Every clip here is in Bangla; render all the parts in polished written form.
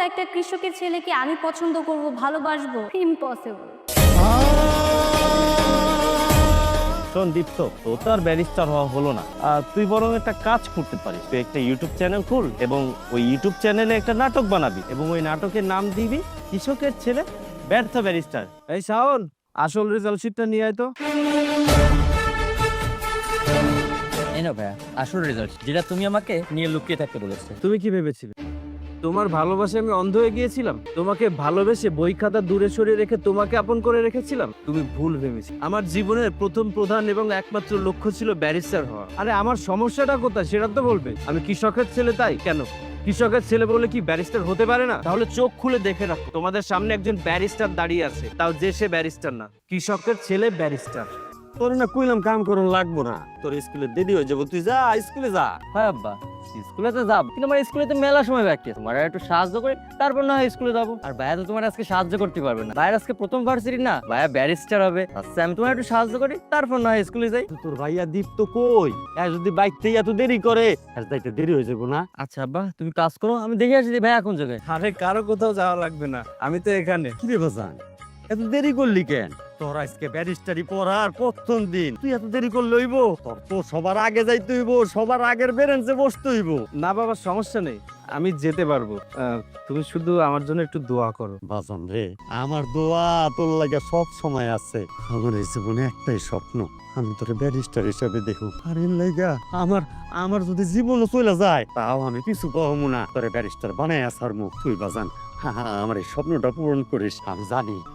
একটা কৃষকের ছেলেকে আমি পছন্দ করব, ভালোবাসবো? ইম্পসিবল। শোন দীপ্ত, তো তার ব্যারিস্টার হওয়া হলো না। তুই বরং একটা কাজ করতে পারিস, তুই একটা ইউটিউব চ্যানেল খুল এবং ওই ইউটিউব চ্যানেলে একটা নাটক বানাবি এবং ওই নাটকের নাম দিবি কৃষকের ছেলে ব্যর্থ ব্যারিস্টার। এই শাওন, আসল রেজাল্ট শিটটা নিয়ে আয় তো। এই নাও ভাইয়া আসল রেজাল্ট, যেটা তুমি আমাকে নিয়ে লুকিয়ে থাকতে বলেছো। তুমি কি ভেবেছিলে তোমার ভালোবাসায় আমি অন্ধ হয়ে গিয়েছিলাম? তোমাকে ভালোবেসে বই খাতা দূরে সরিয়ে রেখে তোমাকে আপন করে রেখেছিলাম? তুমি ভুল ভেবেছি। আমার জীবনের প্রথম প্রধান এবং একমাত্র লক্ষ্য ছিল ব্যারিস্টার হওয়া। আরে আমার সমস্যাটা কোথায় সেটা তো বলবে। আমি কৃষকের ছেলে, তাই কেন? কৃষকের ছেলে বলে কি ব্যারিস্টার হতে পারে না? তাহলে চোখ খুলে দেখে রাখো, তোমাদের সামনে একজন ব্যারিস্টার দাঁড়িয়ে আছে, তাও যে সে ব্যারিস্টার না, কৃষকের ছেলে ব্যারিস্টার। তোর না কইলাম কাম করুন লাগবো না, তোর স্কুলে দেরি হয়ে যাবো, তুই যা স্কুলে যা। হ্যাঁ আব্বা, স্কুলে তো যাব, কিন্তু আমার স্কুলে তো মেলা সময় বাকি আছে। তোমার একটু সাহায্য করে তারপর না হয় স্কুলে যাবো। আর ভাইয়া তো তোমার আজকে সাহায্য করতে পারবে না, ভাইয়ের আজকে প্রথম ভার্সিটি না, ভাইয়া ব্যারিস্টার হবে। আচ্ছা আমি তোমার একটু সাহায্য করি, তারপর না হয় স্কুলে যাই। তোর ভাইয়া দীপ্ত কই? যদি বাইক থেকে এত দেরি করে, আর যাইতে দেরি হয়ে যাবো না? আচ্ছা আব্বা তুমি কাজ করো, আমি দেখে আসি যে ভাইয়া কোন জায়গায়। আরে কারো কোথাও যাওয়া লাগবে না, আমি তো এখানে। কি রে বাজান, এত দেরি করলি কেন? তোর আজকে ব্যারিস্টারি পড়ার প্রথম দিন, তুই এত দেরি করলে হইব? তোর তো সবার আগে যাইতে হইব, সবার আগের বেরেন্সে বসতে হইব। না বাবা, সমস্যা নেই, আমি যেতে পারবো। তুমি শুধু আমার জন্য একটু দোয়া করো। বাজান রে, আমার দোয়া তোর লাগে সব সময় আছে। আমার এই জীবনে একটাই স্বপ্ন, আমি তোরে ব্যারিস্টার হিসেবে দেখো। আর এর লাইগা আমার আমার যদি জীবনও চলে যায়, তাও আমি কিছু কহমু না, তোরে ব্যারিস্টার বানাই আসার মুখ। তুই বাজান আমার এই স্বপ্নটা পূরণ করিস।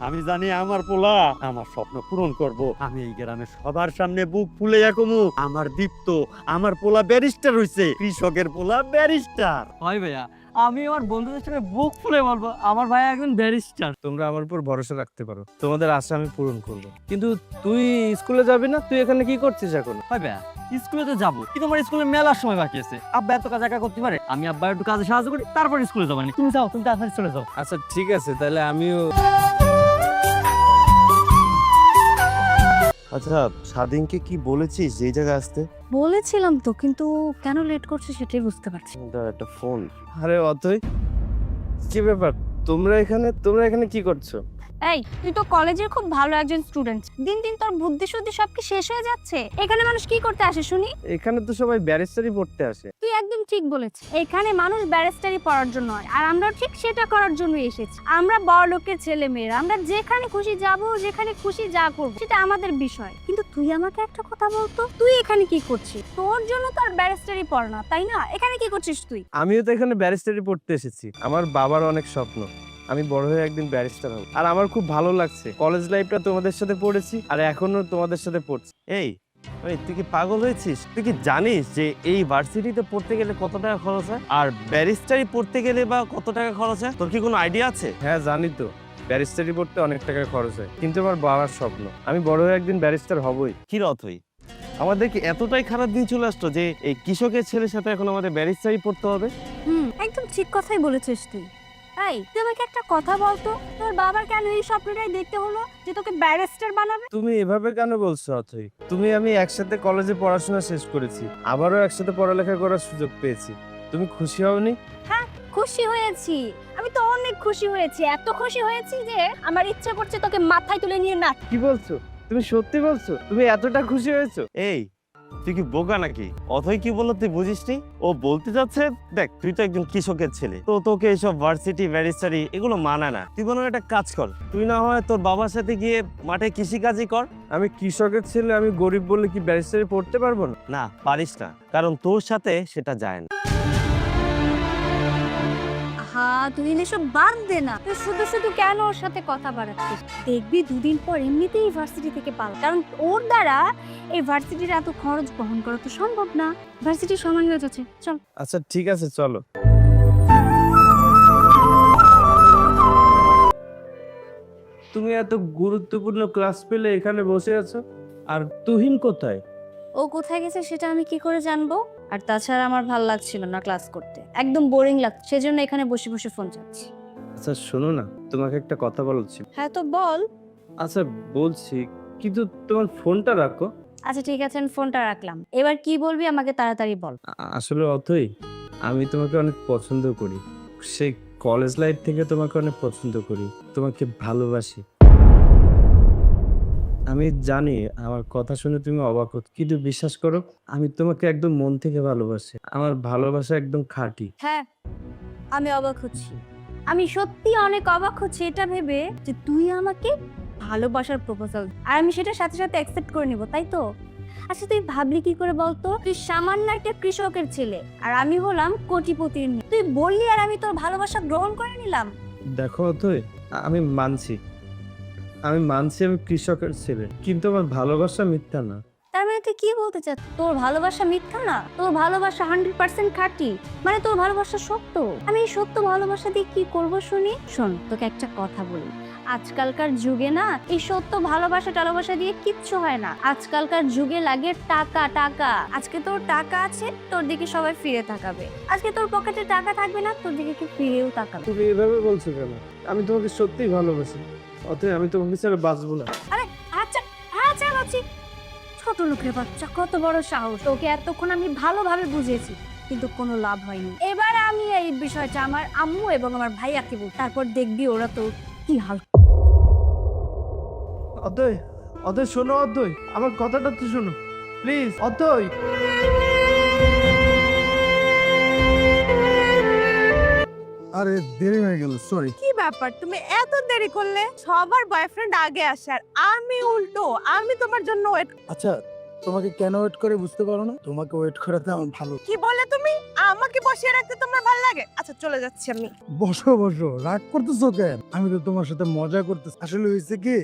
আমি জানি আমার পোলা আমার স্বপ্ন পূরণ করব। আমি এই গ্রামে সবার সামনে বুক ফুলে কমু, আমার দীপ্ত, আমার পোলা ব্যারিস্টার হইছে, কৃষকের পোলা ব্যারিস্টার। হয় ভাইয়া, আমি আমার বন্ধুদের সাথে বুক ফুলে বলবো আমার ভাইয়া একজন ব্যারিস্টার। তোমরা আমার উপর ভরসা রাখতে পারো, তোমাদের আশা আমি পূরণ করব। কিন্তু তুই স্কুলে যাবি না? তুই এখানে কি করছিস এখন? হয় ভাইয়া, স্কুলে তো যাবো, কিন্তু আমার স্কুলে মেলার সময় বাকি আছে। আব্বা এত কাজ একা করতে পারে? আমি আব্বা একটু কাজে সাহায্য করি, তারপর স্কুলে যাবো। তুমি যাও, তুমি তাড়াতাড়ি চলে যাও। আচ্ছা ঠিক আছে, তাহলে আমিও। আচ্ছা, স্বাধীনকে কি বলেছিস যে এই জায়গায় আসতে? বলেছিলাম তো, কিন্তু কেন লেট করছে সেটাই বুঝতে পারছি না। একটা ফোন। আরে অতই, কি ব্যাপার? তোমরা এখানে কি করছো? এই, তুই তো কলেজের খুব ভালো একজন স্টুডেন্ট, দিন দিন তোর বুদ্ধি শুদ্ধি সব কি শেষ হয়ে যাচ্ছে? এখানে মানুষ কি করতে আসে শুনি? এখানে তো সবাই ব্যারিস্টারি পড়তে আসে। তুই একদম ঠিক বলেছিস, এখানে মানুষ ব্যারিস্টারি পড়ার জন্য হয়, আর আমরা ঠিক সেটা করার জন্য এসেছি। আমরা বড় লোকের ছেলে মেয়েরা, আমরা যেখানে খুশি যাব, যেখানে খুশি যা করব, সেটা আমাদের বিষয়। কিন্তু তুই আমাকে একটা কথা বলতো, তুই এখানে কি করছিস? তোর জন্য তো আর ব্যারিস্টারি পড়া না, তাই না? এখানে কি করছিস তুই? আমিও তো এখানে ব্যারিস্টারি পড়তে এসেছি। আমার বাবার অনেক স্বপ্ন, আমি বড় হয়ে একদিন ব্যারিস্টার হব। আর আমার খুব ভালো লাগছে, কলেজ লাইফটা তোমাদের সাথে পড়েছি আর এখনো তোমাদের সাথে পড়ছি। এই তুই কি পাগল হয়েছিস? তুই কি জানিস যে এই ভার্সিটিতে পড়তে গেলে কত টাকা খরচ হয়, আর ব্যারিস্টারি পড়তে গেলে বা কত টাকা খরচ হয়? তোর কি কোনো আইডিয়া আছে? হ্যাঁ জানি তো, ব্যারিস্টারি পড়তে অনেক টাকা খরচ হয়, কিন্তু আমার বাবার স্বপ্ন, আমি বড় হয়ে একদিন ব্যারিস্টার হবই। কি রথই, আমাদের কি এতটাই খারাপ দিন চলে আসতো যে এই কৃষকের ছেলের সাথে এখন আমাদের ব্যারিস্টারি পড়তে হবে? একদম ঠিক কথাই বলেছিস তুই। এই, তুই আমাকে একটা কথা বলতো, তোর বাবার কেন এই স্বপ্নটাই দেখতে হলো যে তোকে ব্যারিস্টার বানাবে? তুমি এভাবে কেন বলছো অথই? তুমি আমি একসাথে কলেজে পড়াশোনা শেষ করেছি, আবারও একসাথে পড়ালেখা করার সুযোগ পেয়েছি। তুমি খুশি হওনি? হ্যাঁ, খুশি হয়েছি, আমি তো অনেক খুশি হয়েছি, এত খুশি হয়েছি যে আমার ইচ্ছা করছে তোকে মাথায় তুলে নিয়ে নাচ। কি বলছো? তুমি সত্যি বলছো? তুমি এতটা খুশি হয়েছো? এই তুই কি বোকা নাকি? অথই কি বললো তুই বুঝিসনি? ও বলতে যাচ্ছে, দেখ তুই তো একজন কৃষকের ছেলে, তো তোকে এইসব ভার্সিটি ব্যারিস্টারি এগুলো মানায় না। তুই বরং একটা কাজ কর, তুই না হয় তোর বাবার সাথে গিয়ে মাঠে কৃষিকাজই কর। আমি কৃষকের ছেলে, আমি গরিব বলে কি ব্যারিস্টারি পড়তে পারবো না? না, পারিস না, কারণ তোর সাথে সেটা যায় না। হ্যাঁ, তুই এসব বাদ দে না, তুই শুধু শুধু কেন ওর সাথে কথা বাড়াচ্ছিস? দেখবি দুদিন পর এমনিতেই ভার্সিটি থেকে পালা, কারণ ওর দ্বারা এই ভার্সিটির এত খরচ বহন করা তো সম্ভব না। ভার্সিটির সময় হয়ে যাচ্ছে, চল। আচ্ছা ঠিক আছে, চলো। তুমি এত গুরুত্বপূর্ণ ক্লাস পেলে এখানে বসে আছো, আর তুহিন কোথায়? ও কোথায় গেছে সেটা আমি কি করে জানবো? আর তাছাড়া আমার ভালো লাগছিল না ক্লাস করতে, একদম বোরিং লাগছে, সেজন্য এখানে বসে বসে ফোন চাচ্ছি। আচ্ছা শোনো না, তোমাকে একটা কথা বলছি। হ্যাঁ তো বল। আচ্ছা বলছি, কিন্তু তোমার ফোনটা রাখো। আচ্ছা ঠিক আছে, আমি ফোনটা রাখলাম, এবার কি বলবি আমাকে তাড়াতাড়ি বল। আসলে অথই, আমি তোমাকে অনেক পছন্দ করি, সেই কলেজ লাইফ থেকে তোমাকে অনেক পছন্দ করি, তোমাকে ভালোবাসি। আমি জানি আমার কথা শুনে তুমি অবাক হচ্ছ, কিন্তু বিশ্বাস করো আমি তোমাকে একদম মন থেকে ভালোবাসি। আমার ভালোবাসা একদম খাঁটি। হ্যাঁ, আমি অবাক হচ্ছি। আমি সত্যি অনেক অবাক হচ্ছি এটা ভেবে যে তুই আমাকে ভালোবাসার প্রপোজাল, আর আমি সেটা সাথে সাথে অ্যাকসেপ্ট করে নিব, তাই তো? আচ্ছা তুই ভাবলি কি করে বলতো? তুই সামান্য একটা কৃষকের ছেলে আর আমি হলাম কোটিপতির মেয়ে। তুই বললি আর আমি তোর ভালোবাসা গ্রহণ করে নিলাম। দেখো তুই, আমি মানছি আমি কৃষকের ছেলে, কিন্তু আমার ভালোবাসা মিথ্যা না। তার মানে তুই কি বলতে চাস? তোর ভালোবাসা মিথ্যা না, তোর ভালোবাসা 100% খাঁটি, মানে তোর ভালোবাসা সত্য। আমি এই সত্য ভালোবাসা দিয়ে কি করব শুনি? শোন, তোকে একটা কথা বলি, আজকালকার যুগে না এই সত্য ভালোবাসা টালোবাসা দিয়ে কিচ্ছু হয় না। আজকালকার যুগে লাগে টাকা টাকা। আজকে তোর টাকা আছে, তোর দিকে সবাই ফিরে তাকাবে। আজকে তোর পকেটে টাকা থাকবে না, তোর দিকে কেউ ফিরেও তাকাবে। তুমি এভাবে বলছো কেন? আমি তোমাকে সত্যিই ভালোবাসি, অতএব আমি তোমাকে ছাড়া বাঁচবো না। আরে আচ্ছা আচ্ছা বাচ্চি, ছোট লোকের বাচ্চা, কত বড় সাহস! তোকে এতক্ষণ আমি ভালোভাবে বুঝিয়েছি, কিন্তু কোনো লাভ হয়নি। এবার আমি এই বিষয়টা আমার আম্মু এবং আমার ভাইয়াকে বল, তারপর দেখবি ওরা তো কি হাল। অতএব অতএব শোনো, অতএব আমার কথাটা তো শোনো প্লিজ। অতএব আরে দেরি হয়ে গেল, সরি। কি ব্যাপার, তুমি এত দেরি করলে? সবার বয়ফ্রেন্ড আগে আসে আর আমি উল্টো, আমি তোমার জন্য ওয়েট। আচ্ছা, তোমাকে কেন ওয়েট করে বুঝতে পারো না? তোমাকে ওয়েট করাতে আমার ভালো। কি বলে তুমি? আমাকে বসিয়ে রাখতে তোমার ভালো লাগে? আচ্ছা চলে যাচ্ছি আমি। বসো বসো, রাগ করতেছো কেন? আমি তো তোমার সাথে মজা করতেছি। আসলে হয়েছে কি,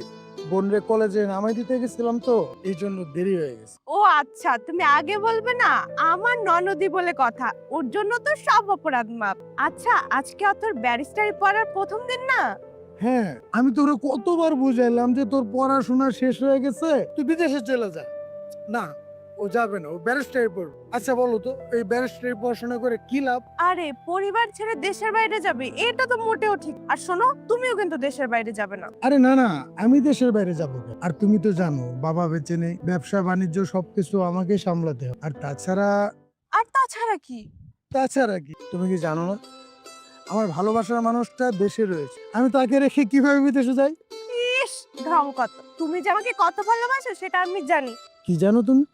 বোনরে কলেজে নামাই দিতে গেছিলাম তো, এই জন্য দেরি হয়ে গেছে। ও আচ্ছা, তুমি আগে বলবে না? আমার ননদি বলে কথা, ওর জন্য তো সব অপরাধ মাপ। আচ্ছা, আজকে তোর ব্যারিস্টারি পড়ার প্রথম দিন না? হ্যাঁ, আমি তোরে কতবার বুঝাইলাম যে তোর পড়াশোনা শেষ হয়ে গেছে, তুই বিদেশে চলে যা। না, ও যাবে না, ও ব্যারিস্টারি পড়বে। আচ্ছা বলো তো, এই ব্যারিস্টারি পড়াশোনা করে কি লাভ? আরে পরিবার ছেড়ে দেশের বাইরে যাবে, এটা তো মোটেও ঠিক। আর শোনো, তুমিও কিন্তু দেশের বাইরে যাবে না। আরে না না, আমি দেশের বাইরে যাবো কেন? আর তুমি তো জানো বাবা বেঁচে নেই, ব্যবসা বাণিজ্য সবকিছু আমাকে সামলাতে হয়। আর তাছাড়া কি? তাছাড়া কি, তুমি কি জানো না আমার ভালোবাসার মানুষটা দেশে রয়েছে, আমি তাকে রেখে কিভাবে বিদেশে যাই? ইস, ঢং কত! তুমি যে আমাকে কত ভালোবাসো সেটা আমি জানি। কি জানো তুমি?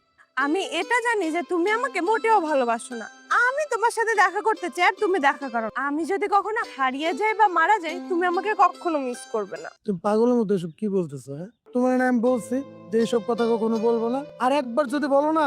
আমি এটা জানি যে তুমি আমাকে মোটেও ভালোবাসো না। আমি তোমার সাথে দেখা করতে চাই আর তুমি দেখা করো। আমি যদি কখনো হারিয়ে যাই বা মারা যাই, তুমি আমাকে কখনো মিস করবে না। তুমি পাগলের মতো এসব কি বলতেছো? হ্যাঁ, তোমার না আমি বলছি যে এইসব কথা কখনো বলবো না, আর একবার যদি বলো না।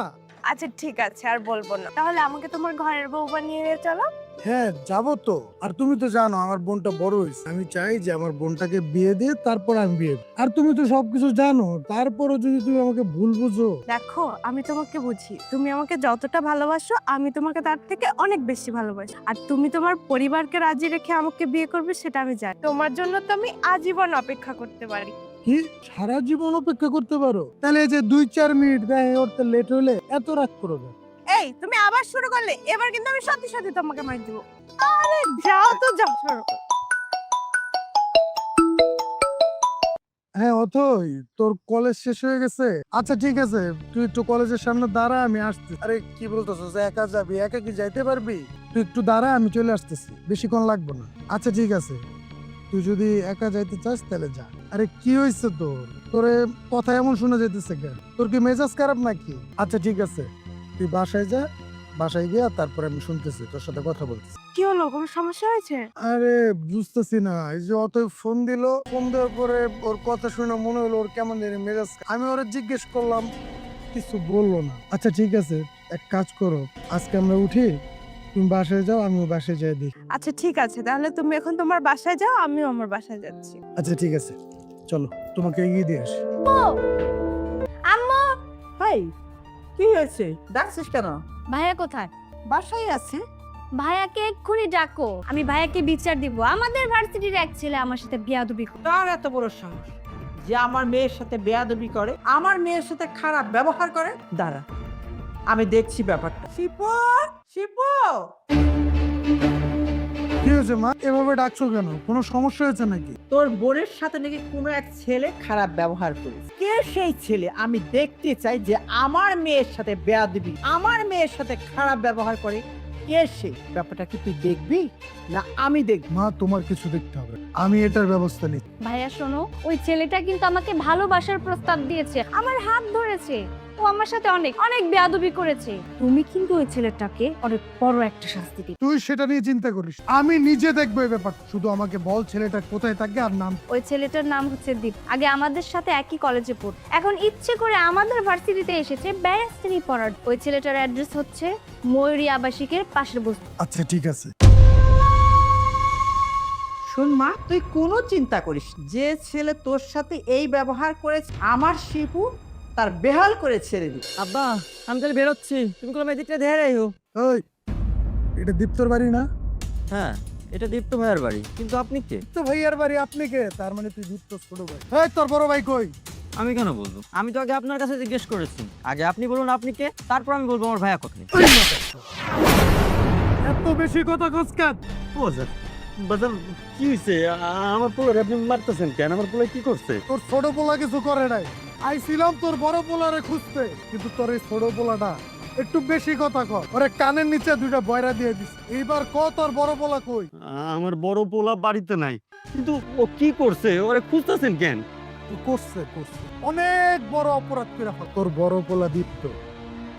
আচ্ছা ঠিক আছে, আর বলবো না। তাহলে আমাকে তোমার ঘরের বউ বানিয়ে নিয়ে চলো। হ্যাঁ যাবো তো। আর তুমি তো জানো আমার বোনটা বড় হয়েছে, আমি চাই যে আমার বোনটাকে বিয়ে দিয়ে তারপর আমি বিয়ে দেব। আর তুমি তো সবকিছু জানো, তারপরও যদি তুমি আমাকে ভুল বুঝো। দেখো, আমি তোমাকে বুঝি। তুমি আমাকে যতটা ভালোবাসো, আমি তোমাকে তার থেকে অনেক বেশি ভালোবাসি। আর তুমি তোমার পরিবারকে রাজি রেখে আমাকে বিয়ে করবে সেটা আমি জানি। তোমার জন্য তো আমি আজীবন অপেক্ষা করতে পারি। কি সারা জীবন অপেক্ষা করতে পারো? তাহলে এই যে 2-4 মিনিট দেখা করতে লেট হলে এত রাগ করবে? এই, তুমি আবার শুরু করলে। এবার কিন্তু আমি সত্যি সত্যি তোমাকে মার দিব। আরে যাও তো, যাও, সরো। হ্যাঁ অথই, তোর কলেজ শেষ হয়ে গেছে? আচ্ছা ঠিক আছে, তুই একটু কলেজের সামনে দাঁড়া, আমি আসছি। আরে কি বলতেছিস, একা যাবি? একা কি যাইতে পারবি? তুই একটু দাঁড়া, আমি চলে আসতেছি, বেশিক্ষণ লাগবে না। আচ্ছা ঠিক আছে, তুই যদি একা যাইতে চাস তাহলে যা। আরে কি হয়েছে তোর? তোরে কথা এমন শোনা যাইতেছে কেন? তোর কি মেজাজ খারাপ নাকি? আচ্ছা ঠিক আছে, তুই বাসায় যা, বাসায় গিয়া তারপরে আমি শুনতেছি, তোর সাথে কথা বলতেছি। কি হলো, কোনো সমস্যা হয়েছে? আরে বুঝতেছি না, এই যে অতএব ফোন দিল, ফোন দেওয়ার পরে ওর কথা শুনে মনে হলো ওর কেমন জানি মেজাজ। আমি ওরা জিজ্ঞেস করলাম, কিছু বললো না। আচ্ছা ঠিক আছে, এক কাজ করো, আজকে আমরা উঠি, তুমি বাসায় যাও, আমিও বাসায় যাই দেখি। আচ্ছা ঠিক আছে, তাহলে তুমি এখন তোমার বাসায় যাও, আমিও আমার বাসায় যাচ্ছি। আচ্ছা ঠিক আছে, চলো তোমাকে এগিয়ে দিয়ে আসি। আম্মু, ভাই, কি হয়েছে? ডাকছিস কেন? ভাইয়া কোথায়? বাসায় আছে। ভাইয়াকে এক্ষুনি ডাকো, আমি ভাইয়াকে বিচার দিব। আমাদের ভার্সিটির এক ছেলে আমার সাথে বিয়াদবি করে। তার এত বড় সাহস যে আমার মেয়ের সাথে বেয়াদবি করে, আমার মেয়ের সাথে খারাপ ব্যবহার করে। দাঁড়া, আমি দেখছি ব্যাপারটা। শিপু, শিপু! কি হয়েছে মা, এভাবে ডাকছো কেন? কোনো সমস্যা হয়েছে নাকি? তোর বোনের সাথে নাকি কোনো এক ছেলে খারাপ ব্যবহার করেছে। কে সেই ছেলে? আমি দেখতে চাই যে আমার মেয়ের সাথে বেয়াদবি, আমার মেয়ের সাথে খারাপ ব্যবহার করে কে সে ব্যাপারটা কি তুই দেখবি না আমি দেখব? মা তোমার কিছু দেখতে হবে, আমি এটার ব্যবস্থা নিচ্ছি। ভাইয়া শোনো, ওই ছেলেটা কিন্তু আমাকে ভালোবাসার প্রস্তাব দিয়েছে, আমার হাত ধরেছে, ও আমার সাথে অনেক অনেক বেয়াদবি করেছে। তুমি কিন্তু ওই ছেলেটাকে অনেক বড় একটা শাস্তি দিবে। তুই সেটা নিয়ে চিন্তা করিস, আমি নিজে দেখবো এই ব্যাপার। শুধু আমাকে বল ছেলেটা কোথায় থাকে আর নাম। ওই ছেলেটার নাম হচ্ছে দীপ, আগে আমাদের সাথে একই কলেজে পড়তো, এখন ইচ্ছে করে আমাদের ভার্সিটিতে এসেছে ব্যারিস্টারি পড়ার। ওই ছেলেটার অ্যাড্রেস হচ্ছে ময়ূরী আবাসিকের পাশের বস্তি। আচ্ছা ঠিক আছে। শোন মা, তুই কোনো চিন্তা করিস না। যে ছেলে তোর সাথে এই ব্যবহার করেছে আমার শিপু তার বেহাল করে ছেড়ে দিই। আব্বা আমি তাহলে বেরোচ্ছি, তুমি কোনো মেয়েদিকটা দেখে রাখো। ওই, এটা দীপ্তর বাড়ি না? হ্যাঁ, এটা দীপ্ত ভাইয়ের বাড়ি, কিন্তু আপনি কে? তো ভাইয়ার বাড়ি, আপনি কে? তার মানে তুই দীপ্ত ছোট ভাই। এই তোর বড় ভাই কই? আমি কেন বলবো? আমি তো আগে আপনার কাছে জিজ্ঞেস করেছি। আগে আপনি বলুন আপনি কে, তারপর আমি বলবো আমার ভাইয়া কোথায়। এত বেশি কথা কসকাত। ও স্যার, বাজার কি হয়েছে? আমার পোলারে আপনি মারতেছেন কেন? আমার পোলা কি করছে? তোর ছোট পোলা কিছু করে নাই, আইছিলাম তোর বড় পোলারে খুঁজতে, কিন্তু তোর এই ছোট পোলাটা একটু বেশি কথা কর। ওরে কানের নিচে দুইটা বয়রা দিয়ে দিস। এইবার ক তোর বড় পোলা কই? আমার বড় পোলা বাড়িতে নাই, কিন্তু ও কি করছে? ওরে খুঁজতেছেন কেন? করছে অনেক বড় অপরাধ করে ফেল। তোর বড় পোলা দীপ্ত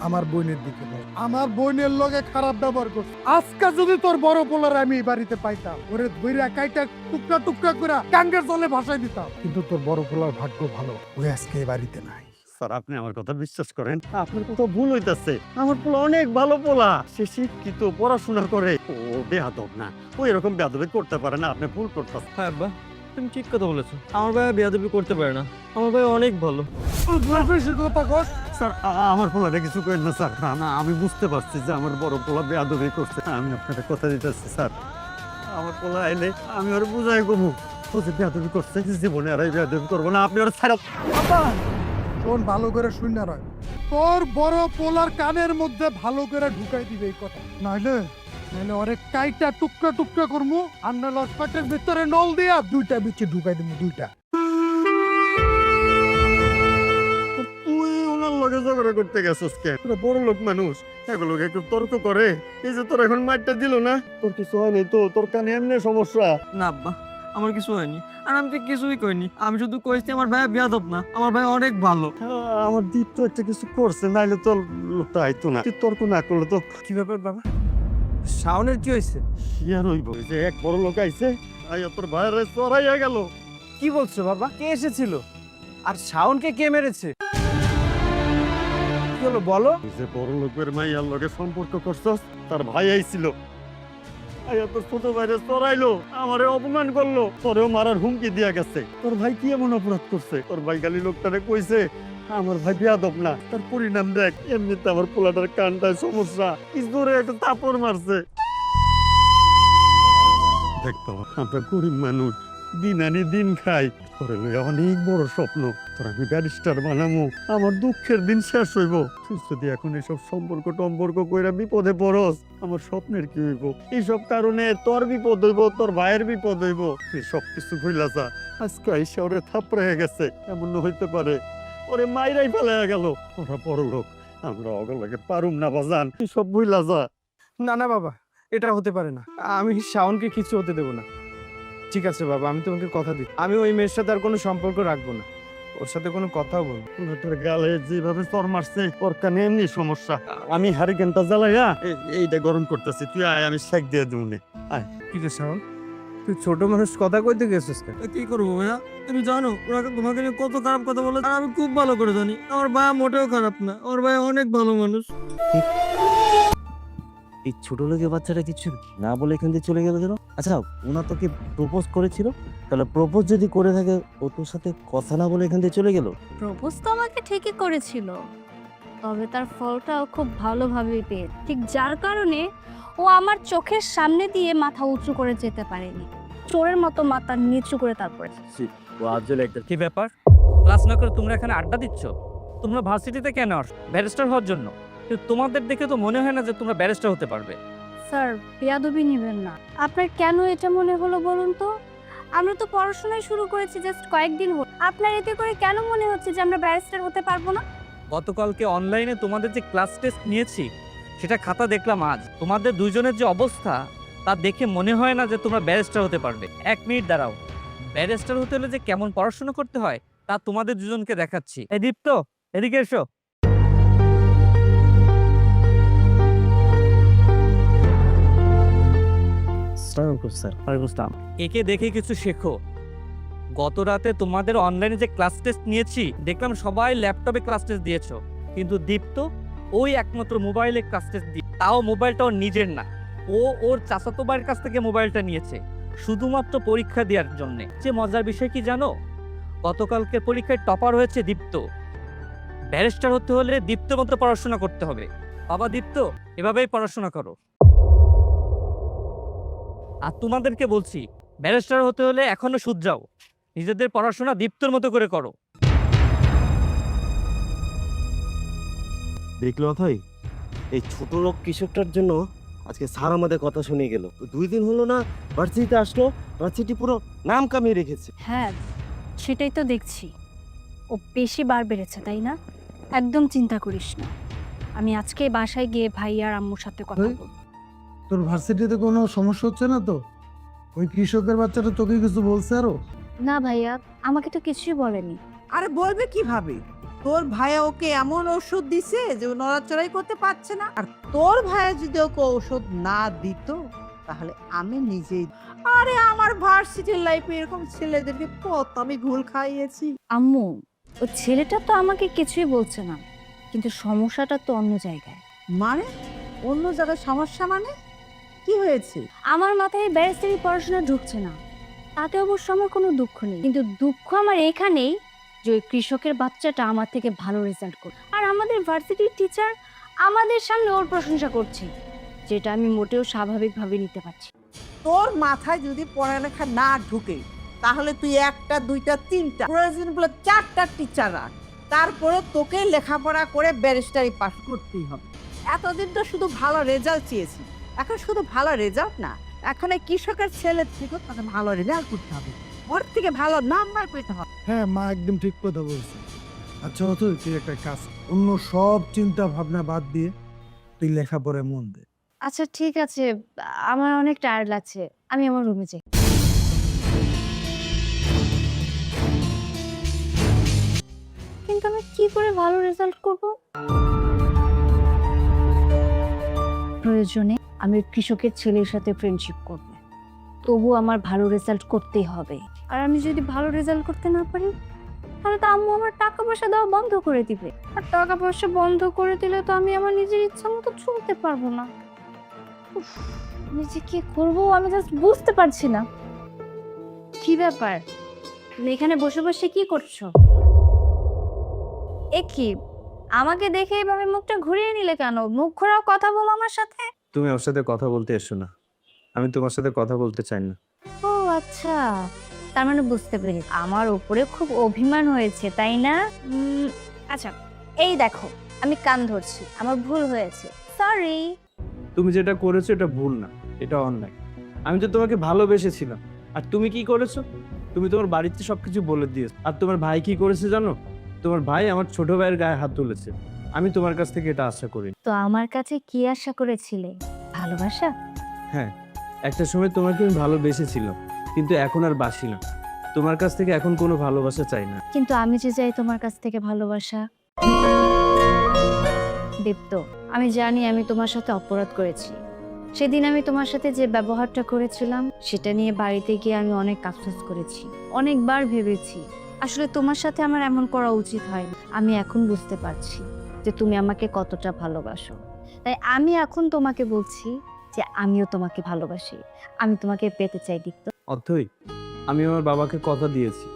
আমার বোনের দিকে নয়, আমার বোনের লগে খারাপ ব্যবহার করছে। আজকে যদি তোর বড় পোলার আমি এই বাড়িতে পাইতাম, ওরে ধইরা কাইটা টুকরা টুকরা করে গাঙ্গের জলে ভাসাই দিতাম। কিন্তু তোর বড় পোলার ভাগ্য ভালো, ওই আজকে এই বাড়িতে নাই। স্যার, আপনি আমার কথা বিশ্বাস করেন? আপনার কথা ভুল হইতাছে। আমার পোলা অনেক ভালো পোলা, সে শিক্ষিত, পড়াশোনা করে। ও বেয়াদব না, ও এরকম বেয়াদবি করতে পারে না। আপনি ভুল করতেছেন। হ্যাঁ আব্বা, তুমি ঠিক কথা বলেছো। আমার ভাইয়া বেয়াদবি করতে পারে না, আমার ভাই অনেক ভালো। বেশি কথা কর। স্যার, আমার পোলাটা কিছু করেন না স্যার। না, আমি বুঝতে পারছি যে আমার বড় পোলা বেয়াদবি করছে। আমি আপনাকে কথা দিতেছি স্যার, আমার পোলা আইলে আমি ওর বুঝাই কমু। ও যে বেয়াদবি করছে, জীবনে আর এই বেয়াদবি করবো না। আপনি ওর ছাড়া। শোন, ভালো করে শূন্য রয়, তোর বড় পোলার কানের মধ্যে ভালো করে ঢুকাই দিবে এই কথা, নাইলে ওরে কাইটা টুকরা টুকরা করমু, আর নাহলে ওর পেটের ভিতরে নল দিয়া দুইটা বিচি ঢুকাই দিমু, দুইটা। তুই ওনার লগে ঝগড়া করতে গেছিস কেন? তোরা বড় লোক মানুষ, এগুলোকে একটু তর্ক করে। এই যে তোর এখন মাইরটা দিল না, তোর কিছু হয়নি তো? তোর কানে এমনি সমস্যা? না আব্বা, আমার কিছু হয়নি, আর আমি তো কিছুই কইনি। আমি শুধু কইছি আমার ভাইয়া বেয়াদব না, আমার ভাই অনেক ভালো। আমার দ্বীপ তো একটা কিছু করছে, নাইলে তো লোকটা আইতো না। তুই তর্ক না করলে তো কি ব্যাপার বাবা? শাওনের কি হয়েছে? কি আর হইব? যে এক বড় লোক আইছে, আইয়া তোর ভাইয়ের চড়াইয়া গেল। কি বলছো বাবা? কে এসেছিল? আর শাওনকে কে মেরেছে? কি হলো বলো? তুই যে বড় লোকের মাইয়ার লগে সম্পর্ক করছস, তার ভাই আইছিল, আইয়া তোর ছোট ভাইরে চড়াইলো, আমারে অপমান করলো, তোরেও মারার হুমকি দিয়া গেছে। তোর ভাই কি এমন অপরাধ করছে? তোর ভাই খালি লোকটারে কইছে আমার ভাই বেয়াদব না। তার পরিণাম দেখ, এমনিতে আমার পোলাটার কানটায় সমস্যা, কি জোরে একটা থাপড় মারছে। দেখ বাবা, আমরা গরিব মানুষ, দিন আনি দিন খাই। তোরে লইয়া অনেক বড় স্বপ্ন, তোর আমি ব্যারিস্টার বানামু, আমার দুঃখের দিন শেষ হইব। তুই যদি এখন এইসব সম্পর্ক টম্পর্ক কইরা বিপদে পড়স, আমার স্বপ্নের কি হইব? এইসব কারণে তোর বিপদ হইব, তোর ভাইয়ের বিপদ হইব। তুই সবকিছু ভুইলা যা। আজকে আইসা ওরে থাপড়াইয়া গেছে, এমন হইতে পারে ওরে মাইরাই ফেলাইয়া গেল। ওরা বড় লোক, আমরা অগলকে পারুম না বাজান। তুই সব ভুইলা যা। না না বাবা, এটা হতে পারে না। আমি শাওনকে কিছু হতে দেবো না। ঠিক আছে বাবা, আমি তোমাকে কথা দিই, আমি ওই মেয়ের সাথে আর কোনো সম্পর্ক রাখবো না, ওর সাথে কোনো কথাও বলবো না। পোলাটার গালে যেভাবে চর মারছে, ওর কানে এমনি সমস্যা। আমি হারিকেনটা জ্বালাইয়া এইটা গরম করতেছি, তুই আয়, আমি শেক দিয়ে দিব নে। ঠিক আছে শাওন, তুই ছোট মানুষ কথা কইতে গেছিস কেন? কি করবো ভাইয়া? তুমি জানো ওরা তোমাকে নিয়ে কত খারাপ কথা বলে, আর আমি খুব ভালো করে জানি আমার ভাইয়া মোটেও খারাপ না, আমার ভাইয়া অনেক ভালো মানুষ। এই ছোট লোকের বাচ্চাটা কিছু না বলে এখান থেকে চলে গেল কেন? আচ্ছা, ওনা তোকে প্রপোজ করেছিল, তাহলে প্রপোজ যদি করে থাকে, ও তোর সাথে কথা না বলে এখান থেকে চলে গেল? প্রপোজ তো আমাকে ঠিকই করেছিল, তবে তার ফলটাও খুব ভালোভাবেই পেয়ে, ঠিক যার কারণে ও আমার চোখের সামনে দিয়ে মাথা উঁচু করে যেতে পারেনি, চোরের মতো মাথা নিচু করে তারপরে। ও আজল একটা কি ব্যাপার? ক্লাস না করে তোমরা এখানে আড্ডা দিচ্ছ? তোমরা ভার্সিটিতে কেন আসো? ব্যারিস্টার হওয়ার জন্য? কিন্তু তোমাদের দেখে তো মনে হয় না যে তোমরা ব্যারিস্টার হতে পারবে। স্যার, বেয়াদবি নেবেন না। আপনার কেন এটা মনে হলো বলুন তো? আমরা তো পড়াশোনায় শুরু করেছি জাস্ট কয়েকদিন হলো, আপনার এতে করে কেন মনে হচ্ছে যে আমরা ব্যারিস্টার হতে পারবো না? গতকালকে অনলাইনে তোমাদের যে ক্লাস টেস্ট নিয়েছি, সেটা খাতা দেখলাম আজ। তোমাদের দুইজনের যে অবস্থা তা দেখে মনে হয় না যে তোমরা ব্যারিস্টার হতে পারবে। 1 মিনিট দাঁড়াও, ব্যারিস্টার হতে হলে যে কেমন পড়াশোনা করতে হয় তা তোমাদের দুজনকে দেখাচ্ছি। এই দীপ্ত, এদিকে এসো। স্যার একে দেখে কিছু শেখো। গত রাতে তোমাদের অনলাইনে যে ক্লাস টেস্ট নিয়েছি দেখলাম সবাই ল্যাপটপে ক্লাস টেস্ট দিয়েছো, কিন্তু দীপ্ত ওই একমাত্র মোবাইলে ক্লাস টেস্ট দিয়ে, তাও মোবাইলটা ওর নিজের না, ও ওর চাচাতো ভাইয়ের কাছ থেকে মোবাইলটা নিয়েছে শুধুমাত্র পরীক্ষা দেওয়ার জন্য। যে মজার বিষয় কি জানো, গতকালকে পরীক্ষায় টপার হয়েছে দীপ্ত। ব্যারিস্টার হতে হলে দীপ্তর মতো পড়াশোনা করতে হবে। বাবা দীপ্ত, এভাবেই পড়াশোনা করো। আর তোমাদেরকে বলছি, ব্যারিস্টার হতে হলে এখনো শুধরাও, নিজেদের পড়াশোনা দীপ্তর মতো করে করো। দেখলো অথই, এই ছোট লোক কৃষকটার জন্য আজকে স্যার আমাদের কথা শুনে গেল। 2 দিন হলো না ভার্সিটিতে আসলো, ভার্সিটি পুরো নাম কামিয়ে রেখেছে। হ্যাঁ, সেটাই তো দেখছি। ও বেশি বার বেড়েছে, তাই না? একদম চিন্তা করিস না, আমি আজকে বাসায় গিয়ে ভাই আর আম্মুর সাথে কথা ওই? বলবো। তোর ভার্সিটিতে কোনো সমস্যা হচ্ছে না তো? ওই কৃষকের বাচ্চাটা তোকে কিছু বলছে আরো? না ভাইয়া, আমাকে তো কিছুই বলেনি। আরে বলবে কিভাবে? তোর ভাইয়া ওকে এমন ওষুধ দিছে যে ও নড়াচড়াই করতে পারছে না। আর তোর ভাইয়া যদি ওকে ওষুধ না দিত তাহলে আমি নিজেই। আরে আমার ভার্সিটির লাইফে এরকম ছেলেদেরকে কত আমি ঘুল খাইয়েছি। আম্মু, ও ছেলেটা তো আমাকে কিছুই বলছে না, কিন্তু সমস্যাটা তো অন্য জায়গায়। মানে অন্য জায়গায় সমস্যা? মানে কি হয়েছে? আমার মাথায় ব্যারিস্টারি পড়াশোনা ঢুকছে না, তাতে অবশ্য আমার কোনো দুঃখ নেই, কিন্তু দুঃখ আমার এখানেই যে ওই কৃষকের বাচ্চাটা আমার থেকে ভালো রেজাল্ট করে, আর আমাদের ভার্সিটির টিচার আমাদের সামনে ওর প্রশংসা করছে, যেটা আমি মোটেও স্বাভাবিকভাবে নিতে পারছি। তোর মাথায় যদি পড়ালেখা না ঢুকে তাহলে তুই 1টা 2টা 3টা প্রয়োজন বলে 4টা টিচার রাখ, তারপরে তোকে লেখাপড়া করে ব্যারিস্টারি পাস করতেই হবে। এতদিন তো শুধু ভালো রেজাল্ট চেয়েছি, এখন শুধু ভালো রেজাল্ট না, এখন এই কৃষকের ছেলের থেকে তাকে ভালো রেজাল্ট করতে হবে, ওর থেকে ভালো নাম্বার পেতে হবে। হ্যাঁ মা, একদম ঠিক কথা বলছে। আচ্ছা অথই, তুই একটা কাজ কর। অন্য সব চিন্তা ভাবনা বাদ দিয়ে তুই লেখাপড়ায় মন দে। আচ্ছা ঠিক আছে, আমার অনেক টায়ার্ড লাগছে, আমি আমার রুমে যাই। কিন্তু আমি কি করে ভালো রেজাল্ট করব? প্রয়োজনে আমি কৃষকের ছেলের সাথে ফ্রেন্ডশিপ করব, তবু আমার ভালো রেজাল্ট করতেই হবে। আর আমি যদি ভালো রেজাল্ট করতে না পারি তাহলে তো আম্মু আমার টাকা পয়সা দেওয়া বন্ধ করে দিবে, আর টাকা পয়সা বন্ধ করে দিলে তো আমি আমার নিজের ইচ্ছা মতো চলতে পারবো না। উফ, আমি যে কি করবো আমি জাস্ট বুঝতে পারছি না। কি ব্যাপার, তুমি এখানে বসে বসে কি করছো? এ কি, আমাকে দেখে এভাবে মুখটা ঘুরিয়ে নিলে কেন? মুখ ঘোরাও, কথা বলো আমার সাথে। তুমি আমার সাথে কথা বলতে এসো না, আমি তোমার সাথে কথা বলতে চাই না। ও আচ্ছা, তার মানে বুঝতে পেরেছি আমার উপরে খুব অভিমান হয়েছে, তাই না? আচ্ছা, এই দেখো আমি কান ধরছি, আমার ভুল হয়েছে, সরি। তুমি যেটা করেছো এটা ভুল না, এটা অন্যায়। আমি তো তোমাকে ভালোবেসেছিলাম, আর তুমি কি করেছো? তুমি তোমার বাড়িতে সবকিছু বলে দিয়েছো। আর তোমার ভাই কি করেছে জানো? তোমার ভাই আমার ছোট ভাইয়ের গায়ে হাত তুলেছে। আমি তোমার কাছ থেকে এটা আশা করি। তো আমার কাছে কি আশা করেছিলে? ভালোবাসা? হ্যাঁ, একটা সময় তোমাকে আমি ভালোবেসেছিলাম, কিন্তু এখন আর বাসি না। তোমার কাছ থেকে এখন কোনো ভালোবাসা চাই না। কিন্তু আমি যে চাই তোমার কাছ থেকে ভালোবাসা। দীপ্ত, আমি জানি আমি তোমার সাথে অপরাধ করেছি। সেদিন আমি তোমার সাথে যে ব্যবহারটা করেছিলাম সেটা নিয়ে বাড়িতে গিয়ে আমি অনেক আফসোস করেছি, অনেকবার ভেবেছি আসলে তোমার সাথে আমার এমন করা উচিত হয়নি। আমি এখন বুঝতে পারছি যে তুমি আমাকে কতটা ভালোবাসো, তাই আমি এখন তোমাকে বলছি যে আমিও তোমাকে ভালোবাসি, আমি তোমাকে পেতে চাই দীপ্ত। অথই, আমি আমার বাবাকে কথা দিয়েছি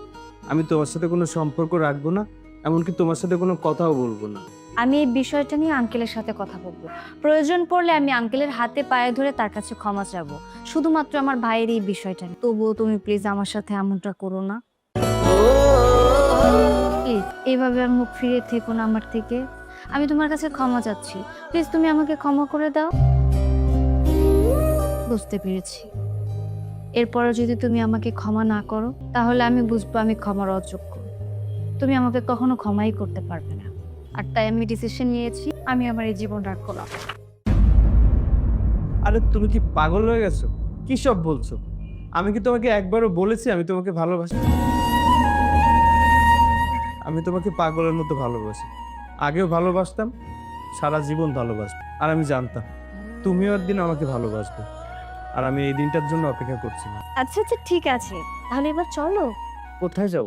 আমি তোমার সাথে কোনো সম্পর্ক রাখবো না, এমনকি তোমার সাথে কোনো কথাও বলবো না। আমি এই বিষয়টা নিয়ে আঙ্কেলের সাথে কথা বলবো, প্রয়োজন পড়লে আমি আঙ্কেলের হাতে পায়ে ধরে তার কাছে ক্ষমা চাবো, শুধুমাত্র আমার ভাইয়ের এই বিষয়টা নিয়ে। তবুও তুমি প্লিজ আমার সাথে এমনটা করো না প্লিজ, এইভাবে আর মুখ ফিরে থেকো না আমার থেকে। আমি তোমার কাছে ক্ষমা চাচ্ছি, প্লিজ তুমি আমাকে ক্ষমা করে দাও। বুঝতে পেরেছি, এরপরে যদি তুমি আমাকে ক্ষমা না করো তাহলে আমি বুঝবো আমি ক্ষমার অযোগ্য, তুমি আমাকে কখনো ক্ষমাই করতে পারবে না। আর তাই আমি ডিসিশন নিয়েছি আমি আমার এই জীবন রাখবো না। আরে তুমি কি পাগল হয়ে গেছো? কি সব বলছো? আমি কি তোমাকে একবারও বলেছি আমি তোমাকে ভালোবাসি? আমি তোমাকে পাগলের মতো ভালোবাসি। আগেও ভালোবাসতাম, সারা জীবন ভালোবাসবো। আর আমি জানতাম তুমিও একদিন আমাকে ভালোবাসবে। আর আমি এই দিনটার জন্য অপেক্ষা করছিলাম। আচ্ছা আচ্ছা ঠিক আছে, তাহলে এবার চলো। কোথায় যাব?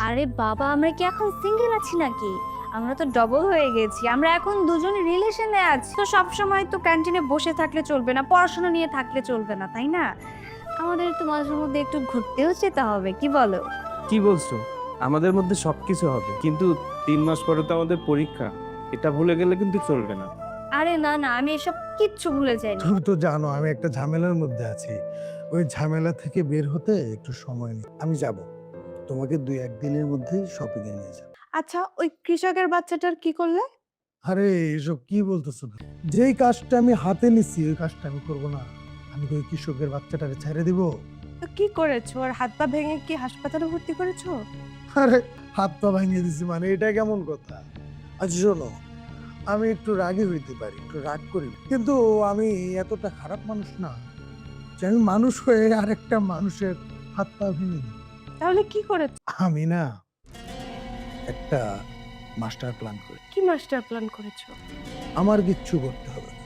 আরে বাবা, আমরা কি এখন সিঙ্গেল আছি নাকি? আমরা তো ডবল হয়ে গেছি। আমরা এখন দুজনে রিলেশনে আছি। তো সব সময় তো ক্যান্টিনে বসে থাকলে চলবে না, পড়াশোনা নিয়ে থাকলে চলবে না, তাই না? আমাদের তো মাঝে মধ্যে একটু ঘুরতেও যেতে হবে, কি বলো? কি বলছো? আমাদের মধ্যে সবকিছু হবে, কিন্তু 3 মাস পরে তো আমাদের পরীক্ষা। এটা ভুলে গেলে কিন্তু চলবে না। আরে না না, আমি এসব কিচ্ছু ভুলে যাইনি। তুমি তো জানো আমি একটা ঝামেলার মধ্যে আছি, ওই ঝামেলা থেকে বের হতে একটু সময় নেই। আমি যাব, তোমাকে 2-1 দিনের মধ্যে শপিং এ নিয়ে যাব। আচ্ছা, ওই কৃষকের বাচ্চাটার কি করলে? আরে এসব কি বলতেছো না? যেই কাজটা আমি হাতে নিছি ওই কাজটা আমি করব না? আমি ওই কৃষকের বাচ্চাটাকে ছেড়ে দিব? তো কি করেছো? আর হাত পা ভেঙে কি হাসপাতালে ভর্তি করেছো? আরে হাত পা ভাঙিয়ে দিছি মানে এটা কেমন কথা? আচ্ছা শোনো, আমি একটু রাগী হইতে পারি, একটু রাগ করি, কিন্তু আমি এতটা খারাপ মানুষ না যে আমি মানুষ হয়ে আরেকটা মানুষের হাত পা ভেঙে দিই। তাহলে কি করেছো? আমি না একটা মাস্টার প্ল্যান করি। কি মাস্টার প্ল্যান করেছো? আমার কিচ্ছু করতে হবে না,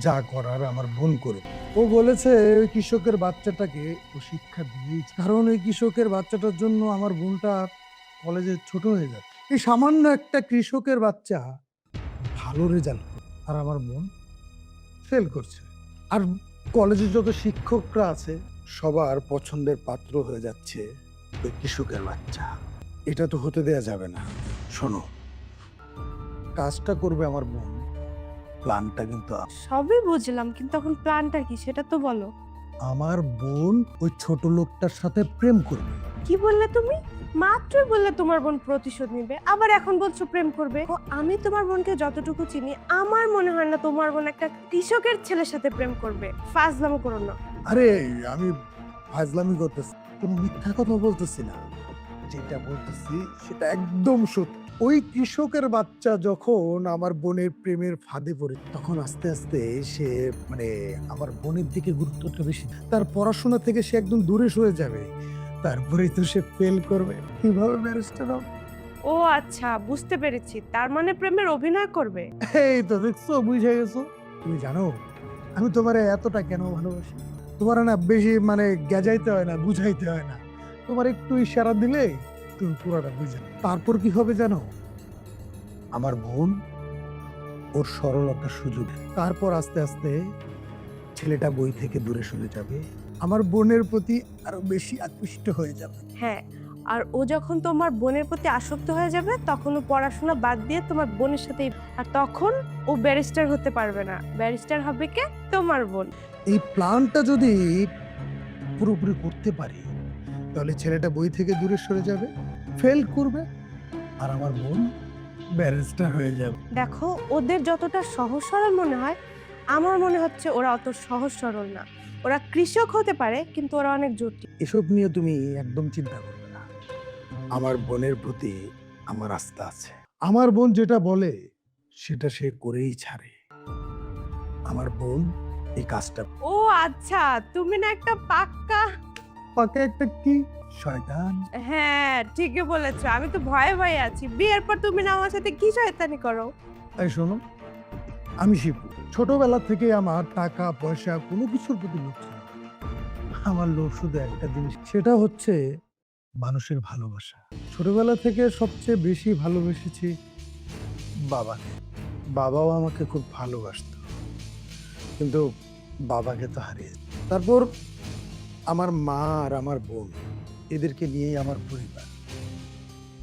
যা করার আমার বোন করে। ও বলেছে ওই কৃষকের বাচ্চাটাকে ও শিক্ষা দিয়েছে, কারণ ওই কৃষকের বাচ্চাটার জন্য আমার বোনটা কলেজে ছোট হয়ে যাচ্ছে। এই সামান্য একটা কৃষকের বাচ্চা ভালো রেজাল্ট করে আর আমার বোন ফেল করছে, আর কলেজে যত শিক্ষকরা আছে সবার পছন্দের পাত্র হয়ে যাচ্ছে ওই কৃষকের বাচ্চা। এটা তো হতে দেয়া যাবে না। শোনো, কাজটা করবে আমার বোন, প্ল্যানটা কিন্তু সবই বুঝলাম, কিন্তু এখন প্ল্যানটা কি সেটা তো বলো। আমার বোন ওই ছোট লোকটার সাথে প্রেম করবে। কি বললে তুমি? মাত্রই বললে তোমার বোন প্রতিশোধ নিবে, আবার এখন বলছো প্রেম করবে। ও, আমি তোমার বোনকে যতটুকু চিনি আমার মনে হয় না তোমার বোন একটা কৃষকের ছেলের সাথে প্রেম করবে। ফাজলামো করো না। আরে আমি ফাজলামি করতেছি, কোনো মিথ্যা কথা বলতেছি না, যেটা বলতেছি সেটা একদম সত্যি। ওই কৃষকের বাচ্চা যখন আমার বোনের প্রেমের ফাঁদে পড়ে, তখন আস্তে আস্তে সে মানে আমার বোনের দিকে গুরুত্বটা বেশি, তার পড়াশোনা থেকে সে একদম দূরে সরে যাবে, তারপরেই তো সে ফেল করবে। কিভাবে ব্যারিস্টার হবে? ও আচ্ছা, বুঝতে পেরেছি, তার মানে প্রেমের অভিনয় করবে। এই তো দেখছো, বুঝে গেছো। তুমি জানো আমি তোমারে এতটা কেন ভালোবাসি? তোমার না বেশি মানে গেজাইতে হয় না, বুঝাইতে হয় না, তোমার একটু ইশারা দিলে তুমি পুরোটা বুঝে নাও। তারপর কি হবে জানো? আমার বোন ওর সরলতার সুযোগ, তারপর আস্তে আস্তে ছেলেটা বই থেকে দূরে সরে যাবে, আমার বোনের প্রতি আরো বেশি আকৃষ্ট হয়ে যাবে। হ্যাঁ, আর ও যখন তোমার বোনের প্রতি আসক্ত হয়ে যাবে তখন ও পড়াশোনা বাদ দিয়ে তোমার বোনের সাথেই, আর তখন ও ব্যারিস্টার হতে পারবে না। ব্যারিস্টার হবে কে? তোমার বোন। এই প্ল্যানটা যদি পুরোপুরি করতে পারি তাহলে ছেলেটা বই থেকে দূরে সরে যাবে, ফেল করবে, আর আমার বোন ব্যারিস্টার হয়ে যাবে। দেখো, ওদের যতটা সহজ সরল মনে হয়, আমার মনে হচ্ছে ওরা অত সহজ সরল না। ওরা কৃষক হতে পারে, কিন্তু ওরা অনেক জটিল। এসব নিয়ে তুমি একদম চিন্তা করবে না, আমার বোনের প্রতি আমার আস্থা আছে। আমার বোন যেটা বলে সেটা সে করেই ছাড়ে। আমার বোন এই কাজটা ও আচ্ছা, তুমি না একটা পাক্কা। পাকে একটা কি শয়তান। হ্যাঁ, ঠিকই বলেছো, আমি তো ভয়ে ভয়ে আছি। বিয়ের পর তুমি না আমার সাথে কি শয়তানি করো? তাই শোনো, আমি শিপু, ছোটবেলা থেকে আমার টাকা পয়সা কোনো কিছুর প্রতি লোভ ছিল না। আমার লোভ শুধু একটা জিনিস, সেটা হচ্ছে মানুষের ভালোবাসা। ছোটবেলা থেকে সবচেয়ে বেশি ভালোবেসেছি বাবাকে। বাবাও আমাকে খুব ভালোবাসতো, কিন্তু বাবাকে তো হারিয়ে। তারপর আমার মা আর আমার বোন, এদেরকে নিয়েই আমার পরিবার।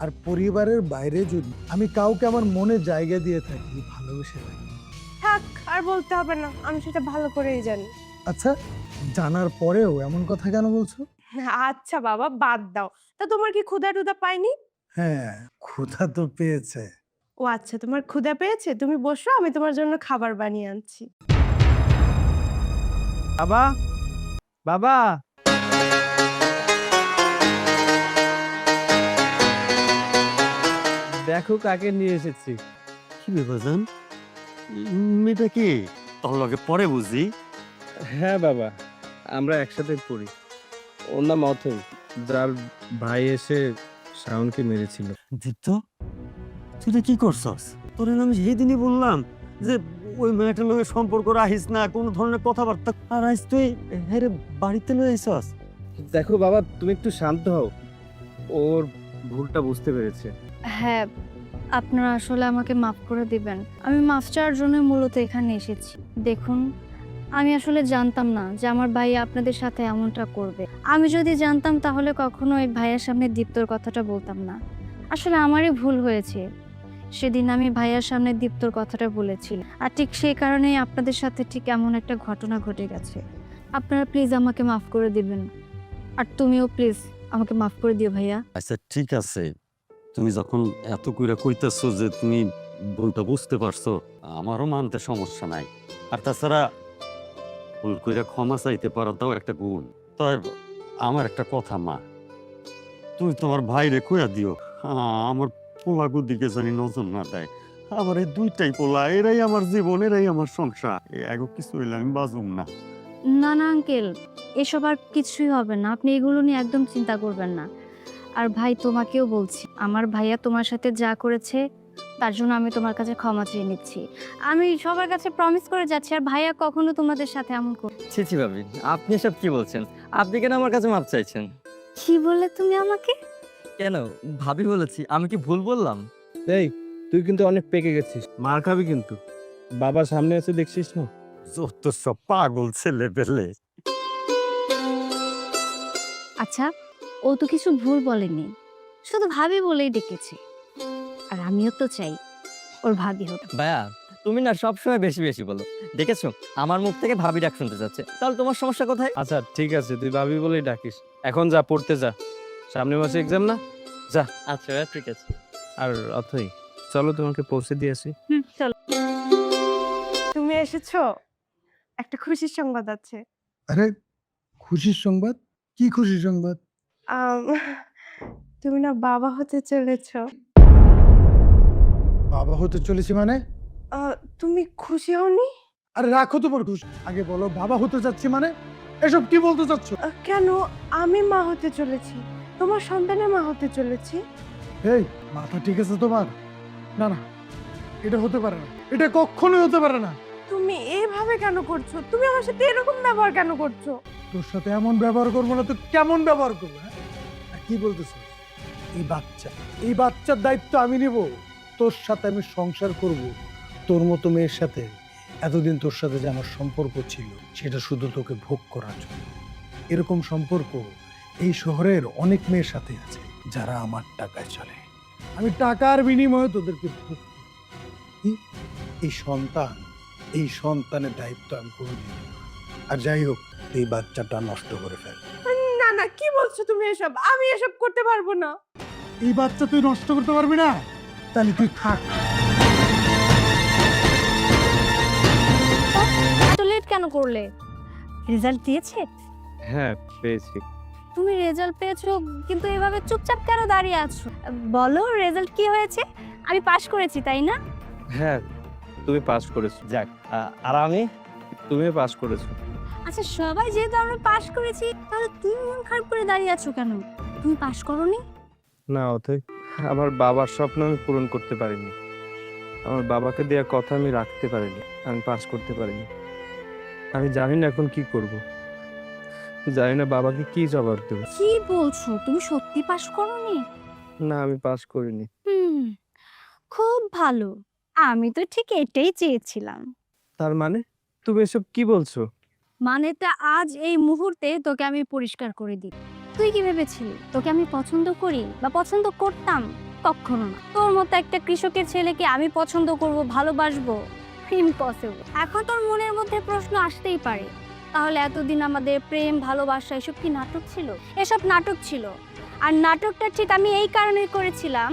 আর পরিবারের বাইরে যদি আমি কাউকে আমার মনে জায়গা দিয়ে থাকি, ভালোবেসে থাকি। থাক, আর বলতে হবে না, আমি সেটা ভালো করেই জানি। আচ্ছা, জানার পরেও এমন কথা কেন বলছো? আচ্ছা বাবা, বাদ দাও। তা তোমার কি ক্ষুধা টুধা পাইনি? হ্যাঁ, ক্ষুধা তো পেয়েছে। ও আচ্ছা, তোমার ক্ষুধা পেয়েছে, তুমি বসো, আমি তোমার জন্য খাবার বানিয়ে আনছি। বাবা, বাবা, দেখো কাকে নিয়ে এসেছি। কি ব্যাপার জান? মেয়েটা কি? তোর লগে পরে বুঝি। হ্যাঁ বাবা, আমরা একসাথে পড়ি। ওর নাম অথৈ, যার ভাই এসে শাওনকে মেরেছিল। দীপ্ত, তুই এটা কি করছস? তোর আমি সেদিনই বললাম যে ওই মেয়েটার লগে সম্পর্ক রাখিস না, কোনো ধরনের কথাবার্তা। আর আজ তুই হেরে বাড়িতে লয়ে আইছস। দেখো বাবা, তুমি একটু শান্ত হও। ওর ভুলটা বুঝতে পেরেছে। হ্যাঁ, আপনারা আসলে আমাকে মাফ করে দিবেন। আমি মাফ চাওয়ার জন্য মূলত এখানে এসেছি। দেখুন, আমি আসলে জানতাম না যে আমার ভাই আপনাদের সাথে এমনটা করবে। আমি যদি জানতাম তাহলে কখনো ওই ভাইয়ের সামনে দীপ্তর কথাটা বলতাম না। আসলে আমারই ভুল হয়েছে। সেদিন আমি ভাইয়ার সামনে দীপ্তর কথাটা বলেছিলাম, আর ঠিক সেই কারণেই আপনাদের সাথে ঠিক এমন একটা ঘটনা ঘটে গেছে। আপনারা প্লিজ আমাকে মাফ করে দিবেন, আর তুমিও প্লিজ আমাকে মাফ করে দিও ভাইয়া। আচ্ছা ঠিক আছে, তুমি যখন এত কইরা কইতেছো যে তুমি ভুলটা বুঝতে পারছো, আমারও মানতে সমস্যা নাই। আর তাছাড়া ভুল কইরা ক্ষমা চাইতে পারাটাও একটা গুণ। তাই আমার একটা কথা মা, তুমি তোমার ভাইরে কইয়া দিও আমার পোলাগুর দিকে জানি নজর না দেয়। আমার এই দুইটাই পোলা, এরাই আমার জীবন, এরাই আমার সংসার। এগো কিছু হইলে আমি বাজুম না। না না আঙ্কেল, এসব আর কিছুই হবে না। আপনি এগুলো নিয়ে একদম চিন্তা করবেন না। আর ভাই, তোমাকেও বলছি, আমার ভাইয়া তোমার সাথে যা করেছে তার জন্য আমি তোমার কাছে ক্ষমা চেয়ে নিচ্ছি। আমি সবার কাছে প্রমিস করে যাচ্ছি, আর ভাইয়া কখনো তোমাদের সাথে এমন করবে। ছি ছি ভাবি, আপনি এসব কি বলছেন? আপনি কেন আমার কাছে মাপ চাইছেন? কি বললে তুমি আমাকে? কেন ভাবি বলেছি, আমি কি ভুল বললাম? এই, তুই কিন্তু অনেক পেকে গেছিস, মার খাবি কিন্তু। বাবা সামনে আছে, দেখছিস না? যত সব পাগল ছেলে পেলে। আচ্ছা, ও তো কিছু ভুল বলেনি, শুধু ভাবি বলেই ডেকেছে। আর আমিও তো চাই ওর ভাবি হোক। ভাইয়া, তুমি না সবসময় বেশি বেশি বলো। দেখেছো, আমার মুখ থেকে ভাবি ডাক শুনতে যাচ্ছে। তাহলে তোমার সমস্যা কোথায়? আচ্ছা ঠিক আছে, তুই ভাবি বলেই ডাকিস। এখন যা, পড়তে যা, সামনের মাসে এক্সাম না? যা। আচ্ছা ভাইয়া, ঠিক আছে। আর অথৈ, চলো তোমাকে পৌঁছে দিয়ে আসি। চলো। তুমি এসেছো, একটা খুশির সংবাদ আছে। আরে খুশির সংবাদ? কি খুশির সংবাদ? আম, তুমি না বাবা হতে চলেছো। বাবা হতে চলেছি মানে? তুমি খুশি হওনি? আরে রাখো তোমার খুশি, আগে বলো বাবা হতে যাচ্ছি মানে? এসব কি বলতে চাচ্ছ? কেন, আমি মা হতে চলেছি, তোমার সন্তানের মা হতে চলেছি। এই মাথা ঠিক আছে তোমার? না না, এটা হতে পারে না, এটা কখনোই হতে পারে না। তুমি এইভাবে কেন করছো? তুমি আমার সাথে এরকম ব্যবহার কেন করছো? তোর সাথে এমন ব্যবহার করবো না তো কেমন ব্যবহার করবো? হ্যাঁ? আর কি বলতেছ? এই বাচ্চার দায়িত্ব আমি নিব। তোর সাথে আমি সংসার করব, তোর মতো মেয়ের সাথে। এতদিন তোর সাথে যে আমার সম্পর্ক ছিল, সেটা শুধু তোকে ভোগ করার জন্য। এরকম সম্পর্ক এই শহরের অনেক মেয়ের সাথে আছে, যারা আমার টাকায় চলে। আমি টাকার বিনিময়ে তোদেরকে ভোগ করি। এই সন্তানের দায়িত্ব আমি করে দিই। আর যাই হোক, এই বাচ্চাটা নষ্ট করে ফেল। না না, কি বলছো তুমি এসব? আমি এসব করতে পারবো না। এই বাচ্চা তুই নষ্ট করতে পারবি না? তাহলে তুই থাক। এত লেট কেন করলে? রেজাল্ট দিয়েছে? হ্যাঁ, পেয়েছি। তুমি রেজাল্ট পেয়েছো, কিন্তু এভাবে চুপচাপ কেন দাঁড়িয়ে আছো? বলো, রেজাল্ট কি হয়েছে? আমি পাশ করেছি, তাই না? হ্যাঁ, তুমি পাস করেছো। যাক, আর আমি? তুমিও পাস করেছো। আচ্ছা, সবাই যেহেতু আমরা পাশ করেছি, তাহলে তুমি মন খারাপ করে দাঁড়িয়ে আছো কেন? তুমি পাশ করোনি? না অথৈ, আমার বাবার স্বপ্ন আমি পূরণ করতে পারিনি। আমার বাবাকে দেওয়া কথা আমি রাখতে পারিনি, আমি পাস করতে পারিনি। আমি জানি না এখন কি করব, জানি না বাবাকে কি জবাব দেবো। কি বলছো? তুমি সত্যি পাশ করোনি? না, আমি পাস করিনি। খুব ভালো। আমি তো ঠিক এটাই চেয়েছিলাম। তার মানে তুমি এসব কি বলছো? মানেটা আজ এই মুহূর্তে তোকে আমি পরিষ্কার করে দিই। তুই কি ভেবেছিলি তোকে আমি পছন্দ করি বা পছন্দ করতাম? কখনো না। তোর মতো একটা কৃষকের ছেলেকে আমি পছন্দ করব, ভালোবাসবো? ইম্পসিবল। এখন তোর মনের মধ্যে প্রশ্ন আসতেই পারে, তাহলে এতদিন আমাদের প্রেম ভালোবাসা এসব কি নাটক ছিল? এসব নাটক ছিল। আর নাটকটা ঠিক আমি এই কারণেই করেছিলাম,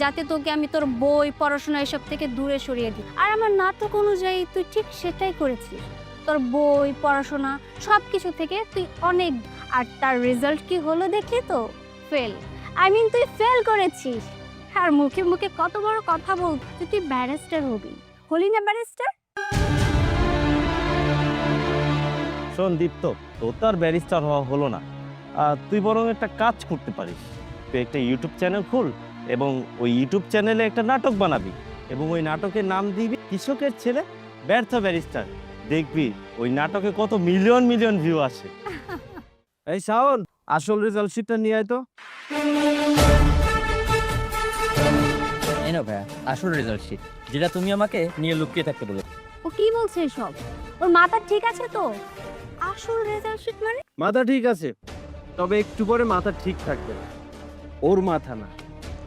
যাতে তোকে আমি তোর বই পড়াশোনা এসব থেকে দূরে সরিয়ে দিই। আর আমার নাটক অনুযায়ী তুই ঠিক সেটাই করেছিস। তোর বই পড়াশোনা সব কিছু থেকে তুই অনেক, আর তার রেজাল্ট কি হলো দেখলি তো? ফেল। তুই ফেল করেছিস। আর মুখে মুখে কত বড় কথা বল, তুই ব্যারিস্টার হবি। হলি না ব্যারিস্টার? শোন দীপ্ত, তোর তো আর ব্যারিস্টার হওয়া হলো না। তুই বরং একটা কাজ করতে পারিস, তুই একটা ইউটিউব চ্যানেল খুল এবং ওই ইউটিউব চ্যানেলে একটা নাটক বানাবি এবং ওই নাটকের নাম দিবি কৃষকের ছেলে ব্যর্থ ব্যারিস্টার। দেখবি ওই নাটকে কত মিলিয়ন মিলিয়ন ভিউ আসে। এই শাওন, আসল রেজাল্ট শিটটা নিয়ে আয় তো। এই নাও ভাইয়া আসল রেজাল্ট শিট, যেটা তুমি আমাকে নিয়ে লুকিয়ে থাকতে বলে। ও কি বলছে সব? ওর মাথা ঠিক আছে তো? আসল রেজাল্ট শিট মানে? মাথা ঠিক আছে, তবে একটু পরে মাথা ঠিক থাকবে না। ওর মাথা না,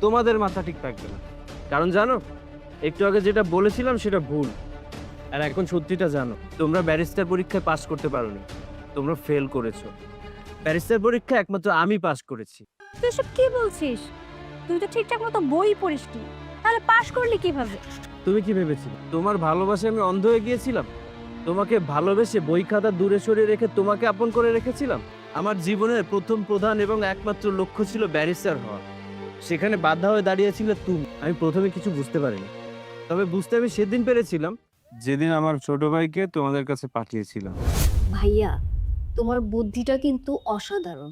তোমাদের মাথা ঠিক থাকবে না। কারণ জানো, একটু আগে যেটা বলেছিলাম সেটা ভুল। আর এখন সত্যিটা জানো, তোমরা ব্যারিস্টার পরীক্ষায় পাস করতে পারোনি, তোমরা ফেল করেছো। ব্যারিস্টার পরীক্ষা একমাত্র আমি পাস করেছি। তুই সব কি বলছিস? তুই তো ঠিকঠাক মতো বই পড়িসনি, তাহলে পাশ করলি কিভাবে? তুমি কি ভেবেছিলে তোমার ভালোবাসায় আমি অন্ধ হয়ে গিয়েছিলাম? তোমাকে ভালোবেসে বই খাতা দূরে সরিয়ে রেখে তোমাকে আপন করে রেখেছিলাম। আমার জীবনের প্রথম প্রধান এবং একমাত্র লক্ষ্য ছিল ব্যারিস্টার হওয়া। সেখানে বাধা হয়ে দাঁড়িয়েছিলে তুমি। আমি প্রথমে কিছু বুঝতে পারিনি, তবে বুঝতে আমি সেদিন পেরেছিলাম যেদিন আমার ছোট ভাইকে তোমাদের কাছে পাঠিয়েছিলাম। ভাইয়া, তোমার বুদ্ধিটা কিন্তু অসাধারণ।